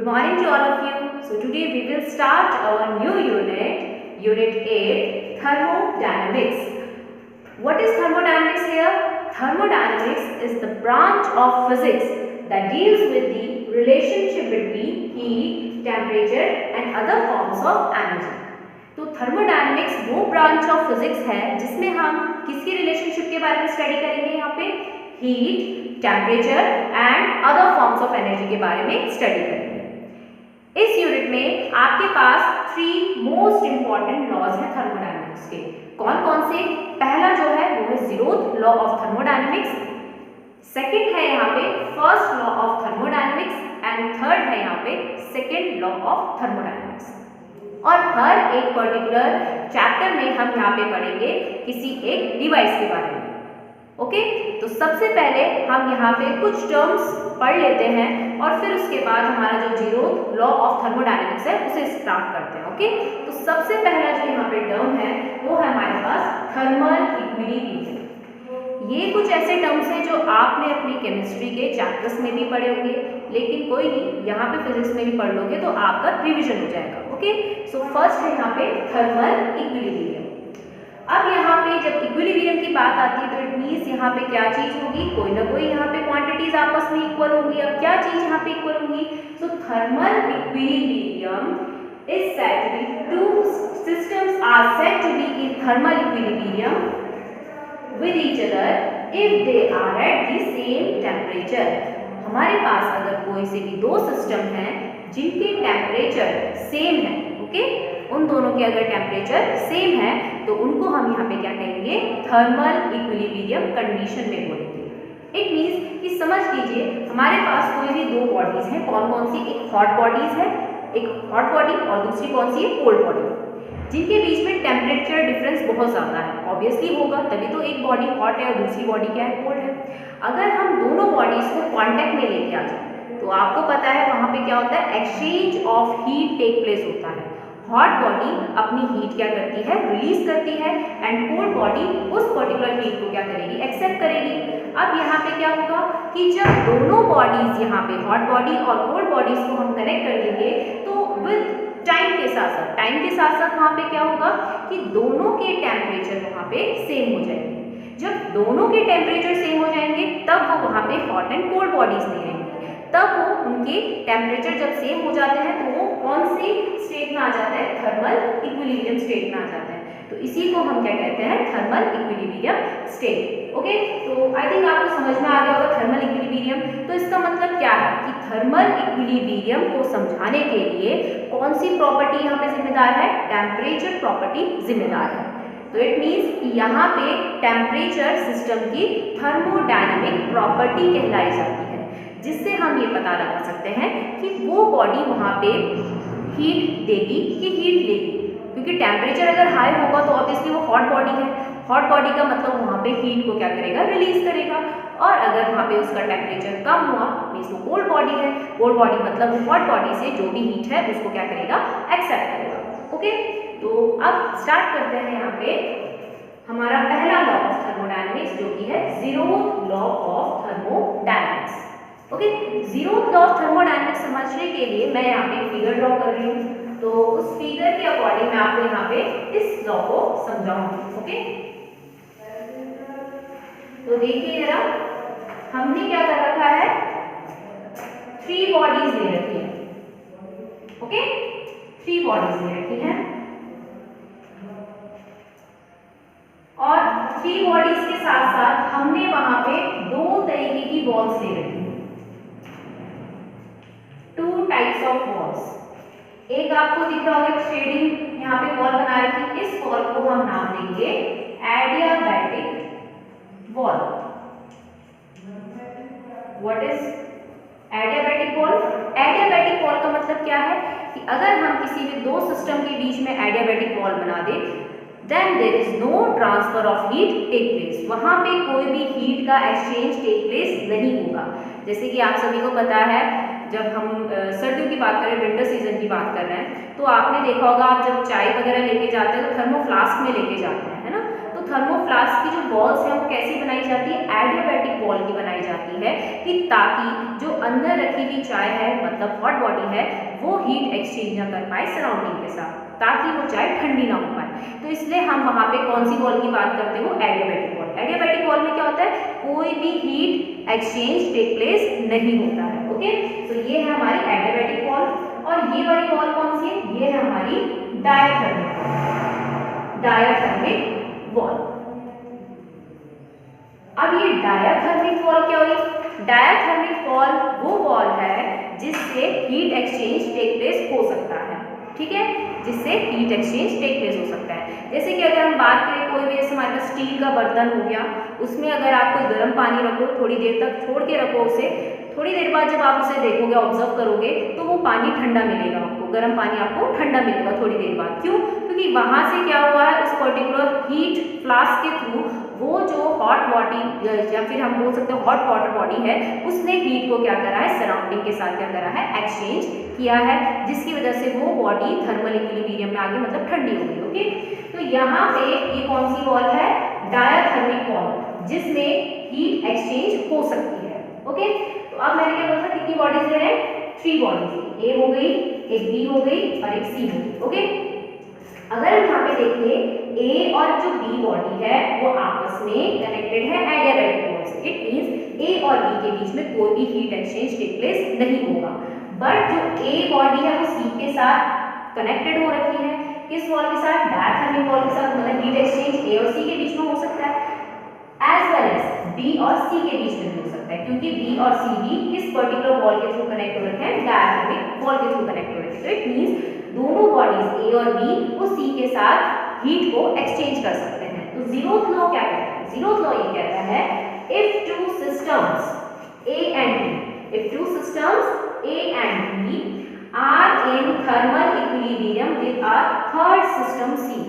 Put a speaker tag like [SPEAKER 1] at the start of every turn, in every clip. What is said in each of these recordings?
[SPEAKER 1] morning to all of you. So today we will start our new unit, Unit 8, Thermodynamics. What is thermodynamics here? Thermodynamics is the branch of physics that deals with the relationship between heat, temperature and other forms of energy. तो thermodynamics वो branch of physics है जिसमें हम किसकी relationship के बारे में study करेंगे, यहाँ पे heat, temperature and other forms of energy के बारे में स्टडी करेंगे। इस यूनिट में आपके पास 3 मोस्ट इंपॉर्टेंट लॉज हैं थर्मोडायनेमिक्स के। कौन कौन से? पहला जो है वो है zeroth law of thermodynamics, second है यहाँ पे first law of thermodynamics and third है यहाँ पे सेकंड लॉ ऑफ थर्मोडायनेमिक्स। और हर एक पर्टिकुलर चैप्टर में हम यहाँ पे पढ़ेंगे किसी एक डिवाइस के बारे में। ओके, तो सबसे पहले हम यहाँ पे कुछ टर्म्स पढ़ लेते हैं और फिर उसके बाद हमारा जो जीरोथ लॉ ऑफ थर्मोडायनेमिक्स है उसे स्टार्ट करते हैं। ओके, तो सबसे पहला जो यहाँ पे टर्म है वो है हमारे पास थर्मल इक्विलिब्रियम। ये कुछ ऐसे टर्म्स हैं जो आपने अपनी केमिस्ट्री के चैप्टर्स में भी पढ़े होंगे, लेकिन कोई नहीं, यहाँ पे फिजिक्स में भी पढ़ लोगे तो आपका रिविजन हो जाएगा। ओके, सो फर्स्ट है यहाँ पे थर्मल इक्विलिब्रियम। अब यहाँ पे जब इक्विलिब्रियम की बात आती है तो इट मीन्स यहाँ पे क्या चीज होगी, कोई ना कोई यहाँ पे क्वांटिटीज आपस में इक्वल होंगी। अब क्या चीज यहाँ पे इक्वल होंगी? So thermal equilibrium is said to be, two systems are said to be in thermal equilibrium with each other if they are at the same temperature। हमारे पास अगर कोई से भी दो सिस्टम हैं जिनके टेम्परेचर सेम है, ओके, उन दोनों के अगर टेम्परेचर सेम है तो उनको हम यहाँ पे क्या कहेंगे? थर्मल इक्विलिब्रियम कंडीशन में बोलेंगे। इट मीन्स कि समझ लीजिए हमारे पास कोई भी दो बॉडीज हैं। कौन कौन सी? एक हॉट बॉडीज है, एक हॉट बॉडी, और दूसरी कौन सी है? कोल्ड बॉडी, जिनके बीच में टेम्परेचर डिफरेंस बहुत ज़्यादा है। ऑब्वियसली होगा, तभी तो एक बॉडी हॉट है और दूसरी बॉडी क्या है? कोल्ड है। अगर हम दोनों बॉडीज को कांटेक्ट में लेके आ जाए तो आपको पता है वहाँ पे क्या होता है? Exchange of heat take place होता है। हॉट बॉडी अपनी हीट क्या करती है? रिलीज करती है, एंड कोल्ड बॉडी उस पर्टिकुलर हीट को क्या करेगी? एक्सेप्ट करेगी। अब यहाँ पे क्या होगा कि जब दोनों बॉडीज यहाँ पे हॉट बॉडी और कोल्ड बॉडीज को हम कनेक्ट कर देंगे तो विद टाइम के साथ वहाँ पे क्या होगा कि दोनों के टेम्परेचर वहाँ पे सेम हो जाएंगे। जब दोनों के टेम्परेचर सेम हो जाएंगे तब वो वहाँ पे हॉट एंड कोल्ड बॉडीज नहीं रहेंगी। तब वो उनके टेम्परेचर जब सेम हो जाते हैं तो वो कौन सी स्टेट में आ जाता है? थर्मल इक्विलिब्रियम स्टेट में आ जाता है। तो इसी को हम क्या कहते हैं? Thermal equilibrium state. ओके, तो आई थिंक आपको समझ में आ गया होगा थर्मल इक्विलिब्रियम। तो इसका मतलब क्या है कि थर्मल इक्विलिब्रियम को समझाने के लिए कौन सी प्रॉपर्टी यहाँ पे जिम्मेदार है? टेम्परेचर प्रॉपर्टी जिम्मेदार है। तो इट मीन्स कि यहाँ पे टेम्परेचर सिस्टम की थर्मोडायनेमिक प्रॉपर्टी कहलाई जाती है, जिससे हम ये पता लगा सकते हैं कि वो बॉडी वहाँ पे हीट देगी कि हीट लेगी। क्योंकि टेम्परेचर अगर हाई होगा तो ऑब्वियसली वो हॉट बॉडी है। हॉट बॉडी का मतलब वहाँ पे हीट को क्या करेगा? रिलीज करेगा। और अगर वहाँ पे उसका टेम्परेचर कम हुआ मीन्स वो कोल्ड बॉडी है। कोल्ड बॉडी मतलब वो हॉट बॉडी से जो भी हीट है उसको क्या करेगा? एक्सेप्ट करेगा। ओके, तो अब स्टार्ट करते हैं यहाँ पे हमारा पहला लॉ ऑफ थर्मोडायनेमिक्स जो कि है zeroth law of thermodynamics. Okay, zeroth law of thermodynamics समझने के लिए मैं यहाँ पे फिगर ड्रॉ कर रही हूँ, तो उस फिगर के अकॉर्डिंग मैं आपको यहाँ पे इस लॉ को समझाऊंगी। ओके, तो देखिए जरा, हमने क्या कर रखा है? 3 बॉडीज ले रखी है। ओके, 3 बॉडीज ले रखी हैं और 3 बॉडीज के साथ साथ हमने वहां पे 2 तरीके की बॉल्स ले रखी हैं, 2 टाइप्स ऑफ बॉल्स। एक आपको दिख रहा होगा शेडिंग यहाँ पे बॉल बना रखी, इस बॉल को हम नाम देंगे adiabatic ball. What is adiabatic ball? Adiabatic ball का मतलब क्या है कि अगर हम किसी भी दो सिस्टम के बीच में एडियाबैटिक बॉल बना दे then there is no transfer of heat take place. वहां पे कोई भी हीट का एक्सचेंज टेक प्लेस नहीं होगा। जैसे कि आप सभी को पता है, जब हम सर्दियों की बात करें, विंटर सीजन की बात कर रहे हैं, तो आपने देखा होगा आप जब चाय वगैरह लेके जाते हैं तो थर्मो फ्लास्क में लेके जाते हैं, है ना? तो थर्मोफ्लास्क की जो वॉल्स हैं वो कैसी बनाई जाती है, एडियाबैटिक वॉल की बनाई जाती है, कि ताकि जो अंदर रखी हुई चाय है मतलब हॉट बॉडी है वो हीट एक्सचेंज ना कर पाए सराउंडिंग के साथ, ताकि वो चाय ठंडी ना हो पाए। तो इसलिए हम वहाँ पे कौन सी वॉल की बात करते हैं, वो एडियाबैटिक वॉल। एडियाबैटिक वॉल में क्या होता है, कोई भी हीट एक्सचेंज टेक प्लेस नहीं होता है। ओके, तो ये है हमारी एडियाबैटिक वॉल। और ये वाली वॉल कौन सी है, ये है हमारी डायाथर्मिक वॉल। Diathermic wall. अब ये डायाथर्मिक वॉल क्या हुई, डायाथर्मिक वॉल वो वॉल है जिससे हीट एक्सचेंज टेक प्लेस हो सकता है। ठीक है, जिससे हीट एक्सचेंज टेक प्लेस हो सकता है। जैसे कि अगर हम बात करें कोई भी जैसे हमारे पास स्टील का बर्तन हो गया, उसमें अगर आप कोई गर्म पानी रखो, थोड़ी देर तक छोड़ के रखो उसे, थोड़ी देर बाद जब आप उसे देखोगे, ऑब्जर्व करोगे, तो वो पानी ठंडा मिलेगा आपको, गर्म पानी आपको ठंडा मिलेगा थोड़ी देर बाद। क्यों, क्योंकि वहाँ से क्या हुआ है, उस पर्टिकुलर हीट फ्लास्क के थ्रू वो जो हॉट बॉडी या फिर हम बोल सकते हैं हॉट वाटर बॉडी है, उसने हीट को क्या करा है, सराउंडिंग के साथ क्या करा है, एक्सचेंज किया है, जिसकी वजह से वो बॉडी थर्मल इक्विलिब्रियम में आ गई, मतलब ठंडी हो गई। ओके, तो यहाँ पे ये कौन सी वॉल है, डायाथर्मिक वॉल, जिसमें हीट एक्सचेंज हो सकती है। ओके, तो अब मैंने क्या बोला, कितनी बॉडीज है, 3 बॉडीज, ए हो गई, एक बी हो गई और एक सी हो गई। ओके, अगर हम यहाँ पे देखें ए और जो बी बॉडी है वो आपस में कनेक्टेड है एडियाबैटिक वॉल से, इट मींस ए और बी के बीच में कोई भी हीट एक्सचेंज टेक प्लेस नहीं होगा। बट जो ए बॉडी है वो सी के साथ कनेक्टेड हो रखी है, किस वॉल के साथ, डायाथर्मिक वॉल के साथ, मतलब हीट एक्सचेंज ए और सी के बीच में हो सकता है, एज वेल एज बी और सी के बीच में भी हो सकता है, क्योंकि बी और सी भी किस पर्टिकुलर वॉल के थ्रू कनेक्ट हो रखे हैं, डायाथर्मिक वॉल के थ्रू कनेक्ट हो रखे हैं। तो इट मींस दोनों बॉडीज ए और बी वो सी के साथ हीट को एक्सचेंज कर सकते हैं। तो जीरोथ लॉ क्या कहता है, जीरोथ लॉ ये कहता है, if two systems A and B, if two systems A and B are in thermal equilibrium with a third system C,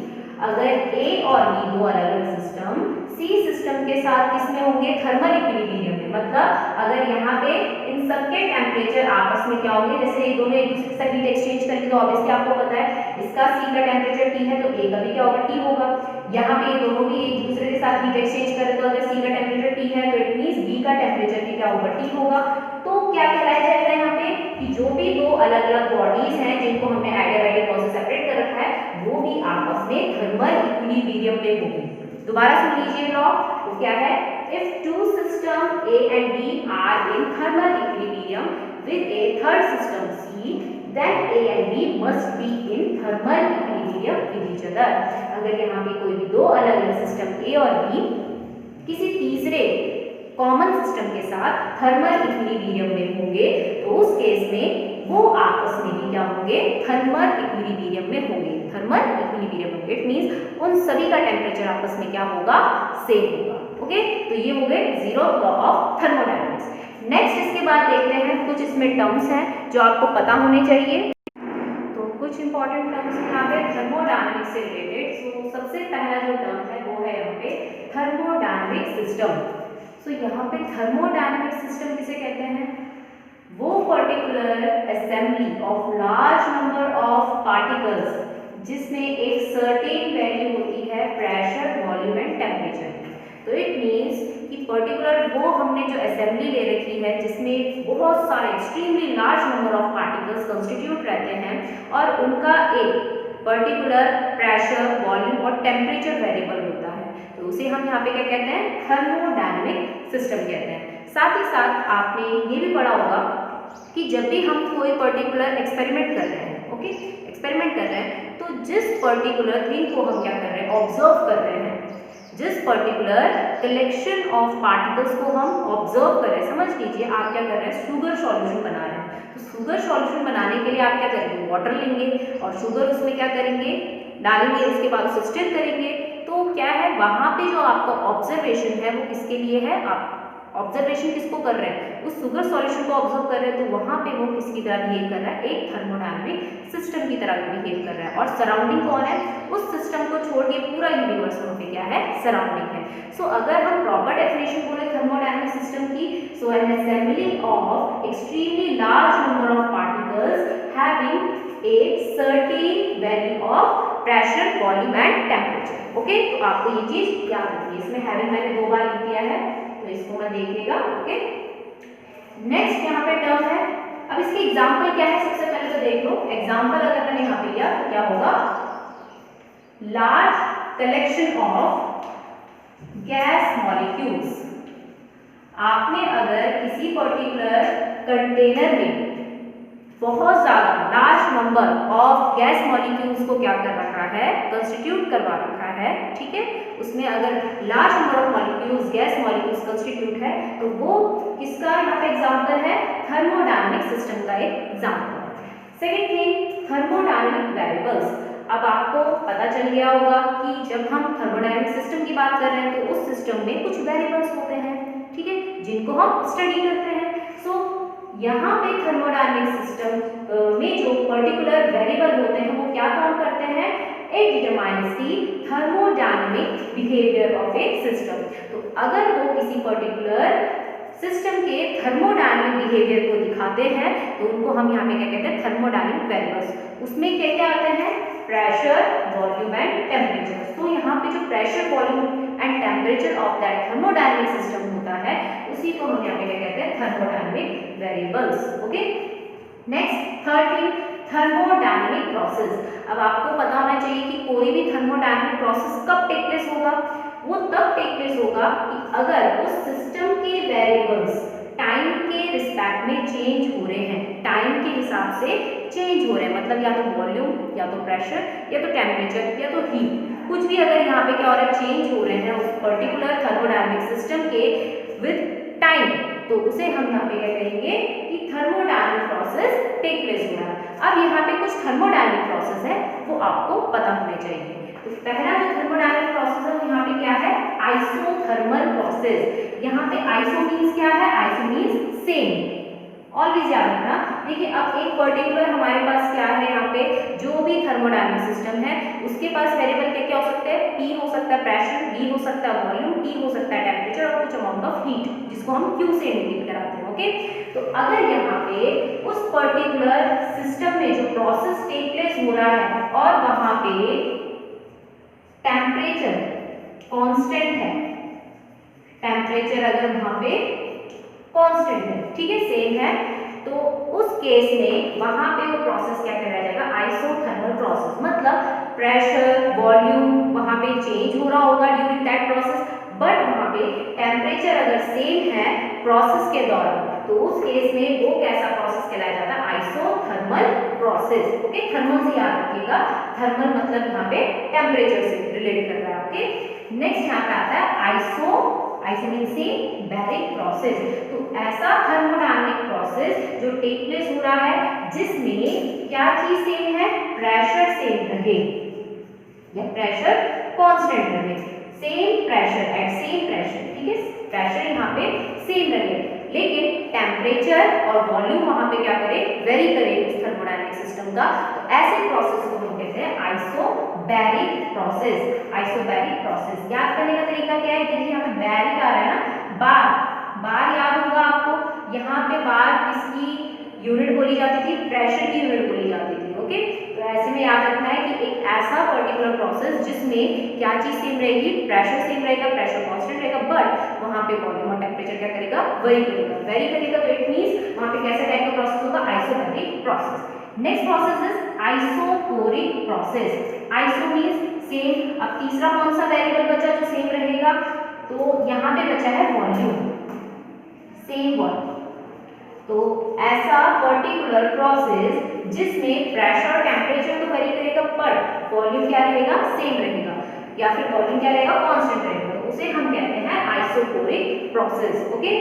[SPEAKER 1] अगर ए और बी दो अलग अलग सिस्टम सी सिस्टम के साथ किसमें होंगे, थर्मल इक्विलिब्रियम में, मतलब अगर यहाँ पे इन सबके टेम्परेचर आपस में क्या होंगे, जैसे ये दोनों एक दूसरे के साथ हीट एक्सचेंज करेंगे, तो ऑब्वियसली आपको पता है इसका सी का टेम्परेचर टी है तो ए का भी क्या होगा, टी होगा। यहाँ पे ये दोनों भी एक दूसरे के साथ हीट एक्सचेंज करें तो अगर सी का टेम्परेचर टी है तो इट मींस बी का टेम्परेचर भी क्या होगा, टी होगा। तो क्या कहलाया जाएगा यहाँ पे कि जो भी दो अलग अलग बॉडीज हैं जिनको हमने एडियाबैटिक वॉल से सेपरेट कर रखा है वो भी आपस में थर्मल इक्विलिब्रियम में होगी। दोबारा सुन लीजिए लॉ, वो क्या है, if two system A and B are in thermal equilibrium with a third system C, then A and B must be in thermal equilibrium with each other। अगर यहाँ पे कोई भी दो अलग अलग सिस्टम A और B किसी तीसरे कॉमन सिस्टम के साथ थर्मल इक्विलिब्रियम में होंगे तो उस केस में वो आपस में भी क्या होंगे, थर्मल इक्विलिब्रियम में होंगे, थर्मल इक्विलिब्रियम होंगे। इट मींस उन सभी का टेम्परेचर आपस में क्या होगा, सेम होगा। ओके, तो ये हो गए zeroth law of thermodynamics. Next इसके बाद देखते हैं कुछ इसमें टर्म्स हैं जो आपको पता होने चाहिए। तो कुछ इंपॉर्टेंट टर्म्स हैं यहाँ पे थर्मोडायनामिक्स से रिलेटेड। सो सबसे पहला जो टर्म है वो है यहाँ पे थर्मोडायनामिक सिस्टम। सो यहाँ पे थर्मोडायनामिक सिस्टम किसे कहते हैं, वो particular assembly of large number of particles जिसमें एक सर्टेन वैल्यू होती है प्रेशर, वॉल्यूम एंड टेम्परेचर। तो इट मींस कि पर्टिकुलर वो हमने जो असेंबली ले रखी है जिसमें बहुत सारे extremely large number of particles constitute रहते हैं और उनका एक पर्टिकुलर प्रेशर, वॉल्यूम और टेम्परेचर वेरिएबल होता है, तो उसे हम यहाँ पे क्या कहते हैं, थर्मोडायनामिक सिस्टम कहते हैं। साथ ही साथ आपने ये भी पढ़ा होगा कि जब भी हम कोई पर्टिकुलर एक्सपेरिमेंट कर रहे हैं, ओके, एक्सपेरिमेंट कर रहे हैं, तो जिस पर्टिकुलर थिंग को हम क्या कर रहे हैं, ऑब्जर्व कर रहे हैं, जिस पर्टिकुलर कलेक्शन ऑफ पार्टिकल्स को हम ऑब्जर्व कर रहे हैं, समझ लीजिए आप क्या कर रहे हैं, शुगर सॉल्यूशन बना रहे हैं। तो शुगर सॉल्यूशन बनाने के लिए आप क्या करेंगे, वाटर लेंगे और शुगर उसमें क्या करेंगे, डालेंगे, उसके बाद उसे स्टिर करेंगे। तो क्या है, वहाँ पे जो आपका ऑब्जर्वेशन है वो किसके लिए है, आप ऑब्जर्वेशन किसको कर रहे हैं, उस शुगर सॉल्यूशन को ऑब्जर्व कर रहे हैं, तो वहाँ पे वो किसकी तरह बिहेव कर रहा है, एक थर्मोडायनामिक सिस्टम की तरह बिहेव कर रहा है। और सराउंडिंग कौन है, उस सिस्टम को छोड़ के पूरा यूनिवर्स वहाँ पे क्या है, सराउंडिंग है। सो अगर हम प्रॉपर डेफिनेशन बोले थर्मोडायनामिक सिस्टम की, so an assembly of extremely large number of particles having a certain value of pressure, volume and temperature. Okay, तो आपको ये चीज याद रखनी है। इसमें हैविंग मैंने 2 बार लिख दिया है, तो इसको मैं देखिएगा। ओके, नेक्स्ट यहाँ पे टर्म है। अब इसकी एग्जांपल क्या है, सबसे पहले तो देख लो। एग्जांपल अगर मैंने यहाँ पे लिया तो क्या होगा, large collection of gas molecules. आपने अगर किसी पर्टिकुलर कंटेनर में बहुत ज्यादा large number of gas molecules को क्या कर रखा है, कंस्टिट्यूट करवा रखा है, ठीक है, उसमें अगर large number of molecules, gas molecules constitute है, तो वो किसका यहाँ पे एग्जांपल है, थर्मोडायनेमिक सिस्टम का एक एग्जांपल है। Second thing, thermodynamic variables. अब आपको पता चल गया होगा कि जब हम थर्मोडायनेमिक सिस्टम की बात कर रहे हैं तो उस सिस्टम में कुछ वेरिएबल्स होते हैं, ठीक है, जिनको हम स्टडी करते हैं। सो यहाँ पे थर्मोडायनेमिक सिस्टम में जो पर्टिकुलर वेरिएबल होते हैं वो क्या काम करते हैं, it determines the thermodynamic behaviour of A system. तो अगर वो किसी पर्टिकुलर सिस्टम के थर्मोडायनेमिक बिहेवियर को दिखाते हैं तो उनको हम यहाँ पे क्या कहते हैं, थर्मोडायनेमिक वेरिएबल्स। उसमें क्या क्या आते हैं, प्रेशर, वॉल्यूम एंड टेम्परेचर। तो यहाँ पे जो pressure, volume and temperature of that thermodynamic system होता है उसी को हम यहाँ पे क्या कहते हैं, thermodynamic variables. Okay, next third thing, thermodynamic process. अब आपको पता होना चाहिए कि कोई भी थर्मोडायनेमिक प्रोसेस कब टेक प्लेस होगा, वो तब टेक प्लेस होगा कि अगर उस सिस्टम के वेरिएबल्स टाइम के रिस्पेक्ट में चेंज हो रहे हैं, टाइम के हिसाब से चेंज हो रहे हैं, मतलब या तो वॉल्यूम, या तो प्रेशर, या तो टेम्परेचर, या तो हीट, कुछ भी अगर यहाँ पे क्या हो रहा है, चेंज हो रहे हैं उस पर्टिकुलर थर्मोडायनेमिक सिस्टम के विद टाइम, तो उसे हम यहाँ पे क्या कहेंगे कि थर्मोडायनेमिक प्रोसेस टेक प्लेस हो रहा है। अब यहाँ पे कुछ थर्मोडायनेमिक प्रोसेस है वो आपको पता होने चाहिए। तो पहला जो थर्मोडायनेमिक प्रोसेस है वो यहाँ पे क्या है, आइसोथर्मल प्रोसेस। यहाँ पे आइसो मीन्स क्या है, आइसो मीन्स सेम, ऑलवेज याद रखना। देखिए अब एक पर्टिकुलर हमारे पास क्या है, यहाँ पे जो भी थर्मोडायनेमिक सिस्टम है उसके पास वेरिएबल क्या क्या हो सकते हैं, P हो सकता है प्रेशर, V हो सकता है वॉल्यूम, T हो सकता है टेम्परेचर और कुछ अमाउंट ऑफ हीट जिसको हम Q से इंडिकेट कराते हैं। ओके, तो अगर यहाँ पे उस पर्टिकुलर सिस्टम में जो प्रोसेस टेक प्लेस हो रहा है और वहां पे टेम्परेचर कांस्टेंट है, टेम्परेचर अगर वहां पे कांस्टेंट है, ठीक है, सेम है, तो उस केस में वहां पे वो प्रोसेस क्या कहलाया जाएगा, आइसोथर्मल प्रोसेस। मतलब प्रेशर, वॉल्यूम वहां पे चेंज हो रहा होगा ड्यूरिंग दैट प्रोसेस, बट वहां पे टेम्परेचर अगर सेम है प्रोसेस के दौरान, तो उस केस में वो कैसा प्रोसेस कहलाया जाता है, आइसोथर्मल प्रोसेस। ओके, थर्मल से याद रखिएगा, थर्मल मतलब यहाँ पे टेम्परेचर से रिलेट कर रहा है। ओके, नेक्स्ट यहाँ पे आता है आइसोबैरिक प्रोसेस। तो ऐसा थर्मोडायनेमिक प्रोसेस जो टेक प्लेस हो रहा है जिसमें क्या चीज सेम है, प्रेशर सेम रहे या प्रेशर कांस्टेंट रहे, same pressure at same pressure, ठीक है, प्रेशर यहाँ पे सेम रहे लेकिन टेम्परेचर और वॉल्यूम वहां पे क्या करे, वेरी करे उस थर्मोडायनेमिक सिस्टम का। तो ऐसे प्रोसेस को हम कहते हैं आइसोबैरिक प्रोसेस। आइसोबैरिक प्रोसेस याद करने का तरीका क्या है, देखिए यहाँ पे बैरिक आ रहा है ना, बार, बार याद होगा आपको, यहाँ पे बार किसकी यूनिट बोली जाती थी, प्रेशर की यूनिट बोली जाती थी। ओके, तो ऐसे में याद रखना है कि एक ऐसा पर्टिकुलर प्रोसेस जिसमें क्या चीज सेम रहेगी, प्रेशर सेम रहेगा, प्रेशर कांस्टेंट रहेगा, बट वहां पे वॉल्यूम और टेम्परेचर क्या करेगा, वेरी करेगा। तो इट मींस वहां पे कैसा टाइप का प्रोसेस होगा, isobaric process. Next process is isochoric process. Iso means same. अब तीसरा कौन सा वेरिएबल बचा जो सेम रहेगा, तो यहाँ पे बचा है वॉल्यूम, सेम वॉल्यूम। तो ऐसा पर्टिकुलर प्रोसेस जिसमें प्रेशर टेम्परेचर तो वेरी करेगा पर वॉल्यूम क्या रहेगा, सेम रहेगा, या फिर वॉल्यूम क्या रहेगा, कांस्टेंट रहेगा, तो उसे हम कहते हैं isochoric process. Okay,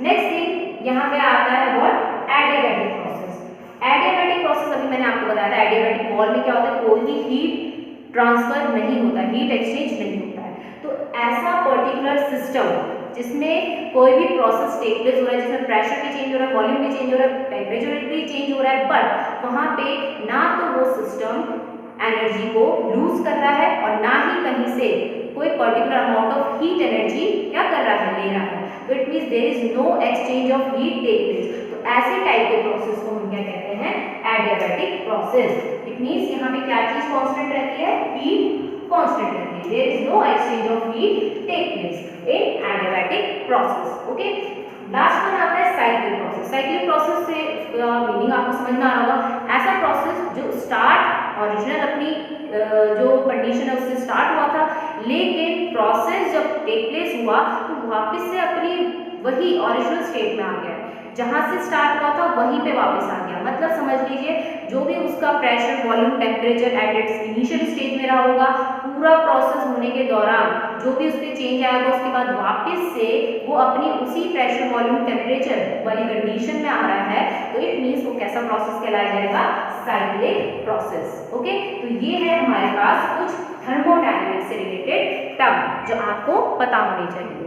[SPEAKER 1] next thing यहाँ पे आता है what, adiabatic process. Adiabatic process अभी मैंने आपको बताया था, एडियाबैटिक वॉल में क्या होता है, कोई भी हीट ट्रांसफर नहीं होता, हीट एक्सचेंज नहीं होता है। तो ऐसा पर्टिकुलर सिस्टम जिसमें कोई भी प्रोसेस टेक प्लेस हो रहा है, जिसमें प्रेशर भी चेंज हो रहा है, वॉल्यूम भी चेंज हो रहा है, टेम्परेचर भी चेंज हो रहा है, बट वहां पे ना तो वो सिस्टम एनर्जी को लूज कर रहा है और ना ही कहीं से कोई particular amount of heat energy क्या कर रहा है, ले रहा है। तो it means there is no exchange of heat take place. तो ऐसे टाइप के प्रोसेस को हम क्या कहते हैं, एडियाबैटिक प्रोसेस। इट मींस यहाँ पे क्या चीज कांस्टेंट रहती है, हीट कांस्टेंट रहती है। There is no exchange of heat take place in adiabatic process. Okay, last one आता है साइक्लिक प्रोसेस। साइक्लिक प्रोसेस से मीनिंग आपको समझ में आ रहा होगा, ऐसा प्रोसेस जो स्टार्ट ओरिजिनल अपनी जो कंडीशन है उससे स्टार्ट हुआ था, लेकिन प्रोसेस जब टेक प्लेस हुआ तो वापस से अपनी वही ओरिजिनल स्टेट में आ गया, जहां से स्टार्ट हुआ था वहीं पे वापस आ गया। मतलब समझ लीजिए जो भी उसका pressure, volume, temperature at its initial stage में रहा होगा, पूरा प्रोसेस होने के दौरान जो भी उसमें चेंज आएगा उसके बाद वापस से वो अपनी उसी प्रेशर, वॉल्यूम, टेम्परेचर वाली कंडीशन में आ रहा है, तो इट मीन्स वो कैसा प्रोसेस कहलाया जाएगा, साइक्लिक प्रोसेस। ओके, तो ये है हमारे पास कुछ थर्मोडायनेमिक्स से रिलेटेड टर्म जो आपको पता होनी चाहिए।